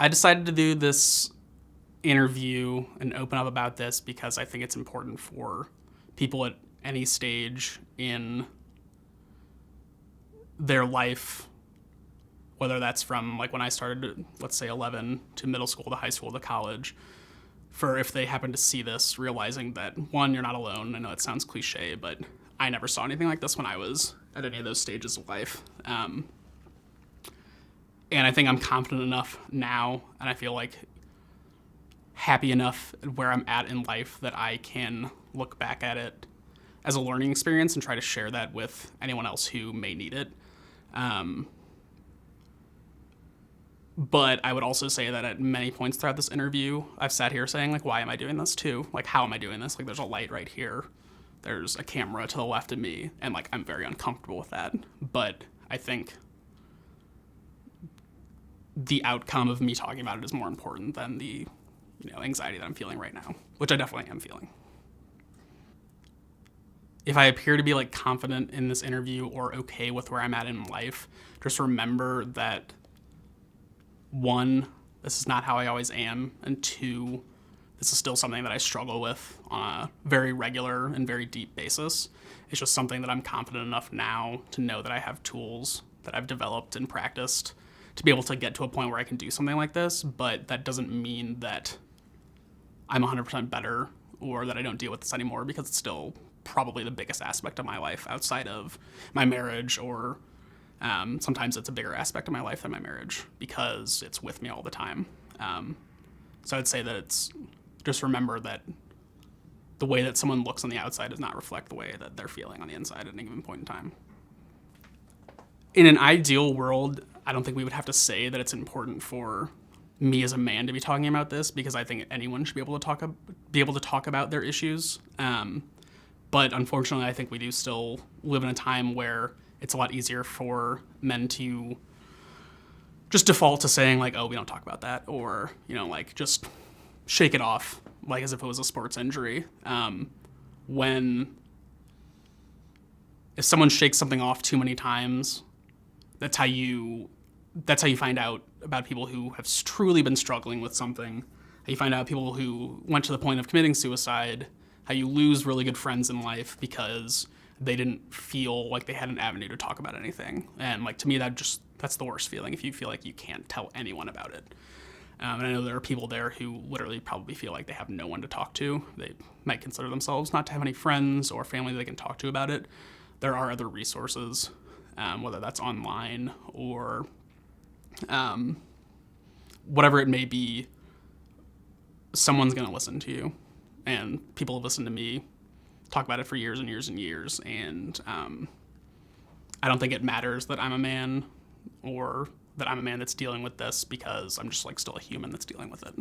I decided to do this interview and open up about this because I think it's important for people at any stage in their life, whether that's from like when I started, let's say 11 to middle school to high school to college, for if they happen to see this, realizing that one, you're not alone. I know it sounds cliche, but I never saw anything like this when I was at any of those stages of life. And I think I'm confident enough now, and I feel like happy enough where I'm at in life that I can look back at it as a learning experience and try to share that with anyone else who may need it. But I would also say that at many points throughout this interview, I've sat here saying, like, why am I doing this too? Like, how am I doing this? Like, there's a light right here. There's a camera to the left of me. And, like, I'm very uncomfortable with that. But I think the outcome of me talking about it is more important than the, anxiety that I'm feeling right now, which I definitely am feeling. If I appear to be, like, confident in this interview or okay with where I'm at in life, just remember that one, this is not how I always am, and two, this is still something that I struggle with on a very regular and very deep basis. It's just something that I'm confident enough now to know that I have tools that I've developed and practiced to be able to get to a point where I can do something like this, but that doesn't mean that I'm 100% better or that I don't deal with this anymore, because it's still probably the biggest aspect of my life outside of my marriage, or sometimes it's a bigger aspect of my life than my marriage because it's with me all the time. So I'd say that it's just remember that the way that someone looks on the outside does not reflect the way that they're feeling on the inside at any given point in time. In an ideal world, I don't think we would have to say that it's important for me as a man to be talking about this, because I think anyone should be able to talk about their issues. But unfortunately, I think we do still live in a time where it's a lot easier for men to just default to saying, like, oh, we don't talk about that, or, like, just shake it off, like as if it was a sports injury. If someone shakes something off too many times, that's how you find out about people who have truly been struggling with something. How you find out people who went to the point of committing suicide. How you lose really good friends in life because they didn't feel like they had an avenue to talk about anything. And, like, to me, that's the worst feeling, if you feel like you can't tell anyone about it. And I know there are people there who literally probably feel like they have no one to talk to. They might consider themselves not to have any friends or family they can talk to about it. There are other resources, whether that's online or whatever it may be. Someone's going to listen to you. And people have listened to me talk about it for years and years and years. And I don't think it matters that I'm a man, or that I'm a man that's dealing with this, because I'm just, like, still a human that's dealing with it.